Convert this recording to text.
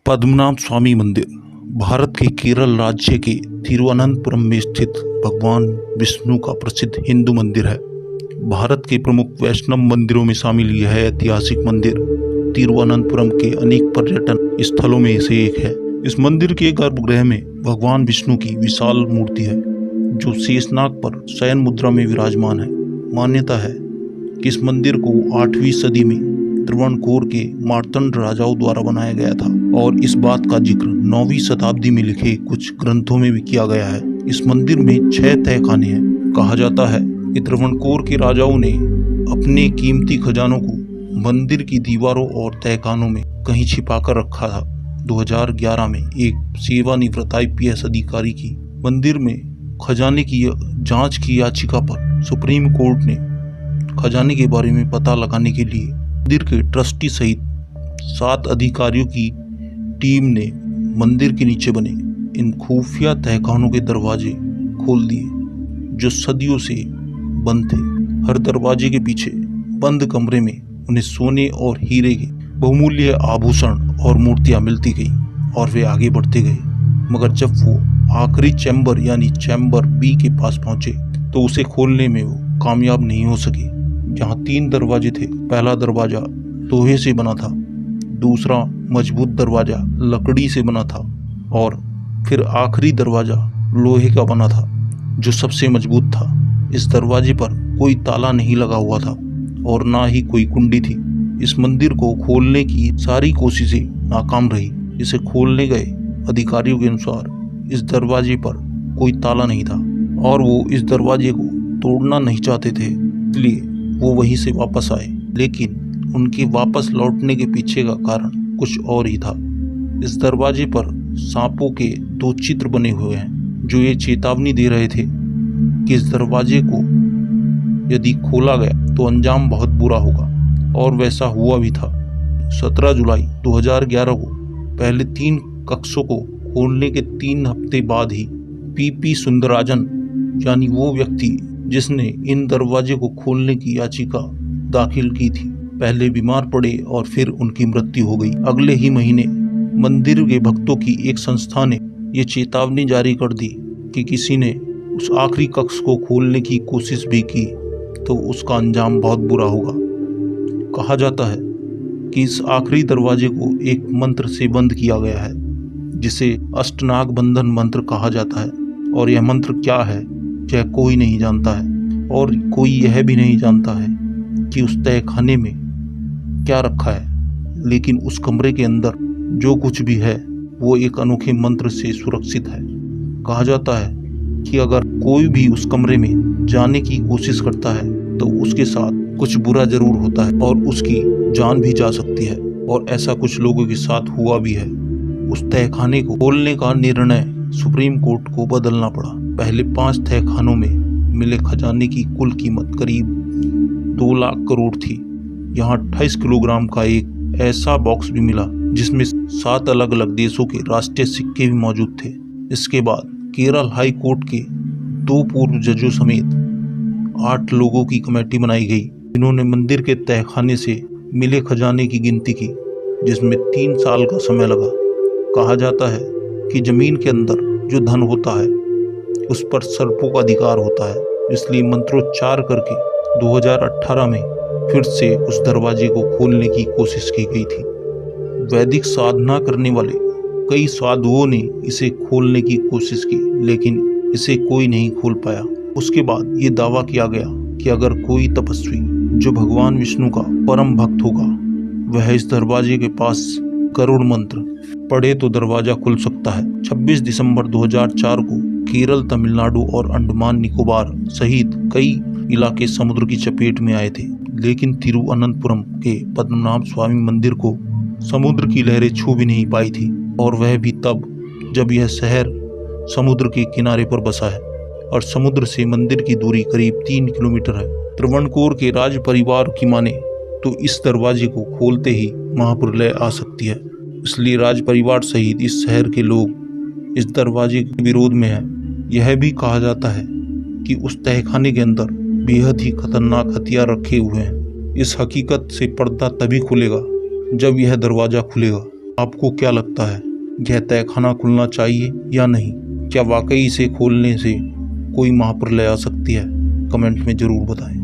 पद्मनाभ स्वामी मंदिर भारत के केरल राज्य के तिरुवनंतपुरम में स्थित भगवान विष्णु का प्रसिद्ध हिंदू मंदिर है। भारत के प्रमुख वैष्णव मंदिरों में शामिल यह ऐतिहासिक मंदिर तिरुवनंतपुरम के अनेक पर्यटन स्थलों में से एक है। इस मंदिर के गर्भगृह में भगवान विष्णु की विशाल मूर्ति है जो शेषनाग पर शयन मुद्रा में विराजमान है। मान्यता है कि इस मंदिर को 8वीं सदी में त्रावणकोर के मार्तंड राजाओं द्वारा बनाया गया था और इस बात का जिक्र 9वीं शताब्दी में लिखे कुछ ग्रंथों में भी किया गया है। इस मंदिर में 6 तहखाने हैं। कहा जाता है कि त्रावणकोर के राजाओं ने अपने कीमती खजानों को मंदिर की दीवारों और तहखानों में कहीं छिपा कर रखा था। 2011 में एक सेवानिवृत्त IPS अधिकारी की मंदिर में खजाने की जांच की याचिका पर सुप्रीम कोर्ट ने खजाने के बारे में पता लगाने के लिए मंदिर के ट्रस्टी सहित 7 अधिकारियों की टीम ने मंदिर के नीचे बने इन खुफिया तहखानों के दरवाजे खोल दिए जो सदियों से बंद थे। हर दरवाजे के पीछे बंद कमरे में उन्हें सोने और हीरे के बहुमूल्य आभूषण और मूर्तियां मिलती गई और वे आगे बढ़ते गए, मगर जब वो आखिरी चैम्बर यानी चैम्बर B के पास पहुंचे तो उसे खोलने में वो कामयाब नहीं हो सके। जहाँ 3 दरवाजे थे। पहला दरवाजा लोहे से बना था, दूसरा मजबूत दरवाजा लकड़ी से बना था और फिर आखिरी दरवाजा लोहे का बना था जो सबसे मजबूत था। इस दरवाजे पर कोई ताला नहीं लगा हुआ था और ना ही कोई कुंडी थी। इस मंदिर को खोलने की सारी कोशिशें नाकाम रही। इसे खोलने गए अधिकारियों के अनुसार इस दरवाजे पर कोई ताला नहीं था और वो इस दरवाजे को तोड़ना नहीं चाहते थे, इसलिए वो वहीं से वापस आए। लेकिन उनके वापस लौटने के पीछे का कारण कुछ और ही था। इस दरवाजे पर सांपों के 2 चित्र बने हुए हैं जो ये चेतावनी दे रहे थे कि इस दरवाजे को यदि खोला गया तो अंजाम बहुत बुरा होगा, और वैसा हुआ भी था। 17 जुलाई 2011 को पहले 3 कक्षों को खोलने के 3 हफ्ते बाद ही PP सुंदराजन यानी वो व्यक्ति जिसने इन दरवाजे को खोलने की याचिका दाखिल की थी, पहले बीमार पड़े और फिर उनकी मृत्यु हो गई। अगले ही महीने मंदिर के भक्तों की एक संस्था ने ये चेतावनी जारी कर दी कि किसी ने उस आखिरी कक्ष को खोलने की कोशिश भी की तो उसका अंजाम बहुत बुरा होगा। कहा जाता है कि इस आखिरी दरवाजे को एक मंत्र से बंद किया गया है जिसे अष्टनाग बंधन मंत्र कहा जाता है, और यह मंत्र क्या है यह कोई नहीं जानता है और कोई यह भी नहीं जानता है कि उस तहखाने में क्या रखा है। लेकिन उस कमरे के अंदर जो कुछ भी है वो एक अनोखे मंत्र से सुरक्षित है। कहा जाता है कि अगर कोई भी उस कमरे में जाने की कोशिश करता है तो उसके साथ कुछ बुरा जरूर होता है और उसकी जान भी जा सकती है, और ऐसा कुछ लोगों के साथ हुआ भी है। उस तहखाने को खोलने का निर्णय सुप्रीम कोर्ट को बदलना पड़ा। पहले 5 तहखानों में मिले खजाने की कुल कीमत करीब 2 लाख करोड़ थी। यहाँ 28 किलोग्राम का एक ऐसा बॉक्स भी मिला जिसमें 7 अलग अलग देशों के राष्ट्रीय सिक्के भी मौजूद थे। इसके बाद केरल हाई कोर्ट के 2 पूर्व जजों समेत 8 लोगों की कमेटी बनाई गई जिन्होंने मंदिर के तहखाने से मिले खजाने की गिनती की, जिसमें 3 साल का समय लगा। कहा जाता है कि जमीन के अंदर जो धन होता है उस पर सर्पों का अधिकार होता है, इसलिए मंत्रोच्चार करके 2018 में फिर से उस दरवाजे को खोलने की कोशिश की गई थी। वैदिक साधना करने वाले कई साधुओं ने इसे खोलने की कोशिश की लेकिन इसे कोई नहीं खोल पाया। उसके बाद ये दावा किया गया कि अगर कोई तपस्वी जो भगवान विष्णु का परम भक्त होगा वह इस दरवाजे के पास करुण मंत्र पढ़े तो दरवाजा खुल सकता है। 26 दिसंबर 2004 को केरल, तमिलनाडु और अंडमान निकोबार सहित कई इलाके समुद्र की चपेट में आए थे, लेकिन तिरुवनंतपुरम के पद्मनाभ स्वामी मंदिर को समुद्र की लहरें छू भी नहीं पाई थी, और वह भी तब जब यह शहर समुद्र के किनारे पर बसा है और समुद्र से मंदिर की दूरी करीब 3 किलोमीटर है। त्रावणकोर के राज परिवार की माने तो इस दरवाजे को खोलते ही महाप्रलय आ सकती है, इसलिए राज परिवार सहित इस शहर के लोग इस दरवाजे के विरोध में हैं। यह भी कहा जाता है कि उस तहखाने के अंदर बेहद ही खतरनाक हथियार रखे हुए हैं। इस हकीकत से पर्दा तभी खुलेगा जब यह दरवाजा खुलेगा। आपको क्या लगता है, यह तहखाना खुलना चाहिए या नहीं? क्या वाकई इसे खोलने से कोई महाप्रलय आ सकती है? कमेंट में ज़रूर बताएं।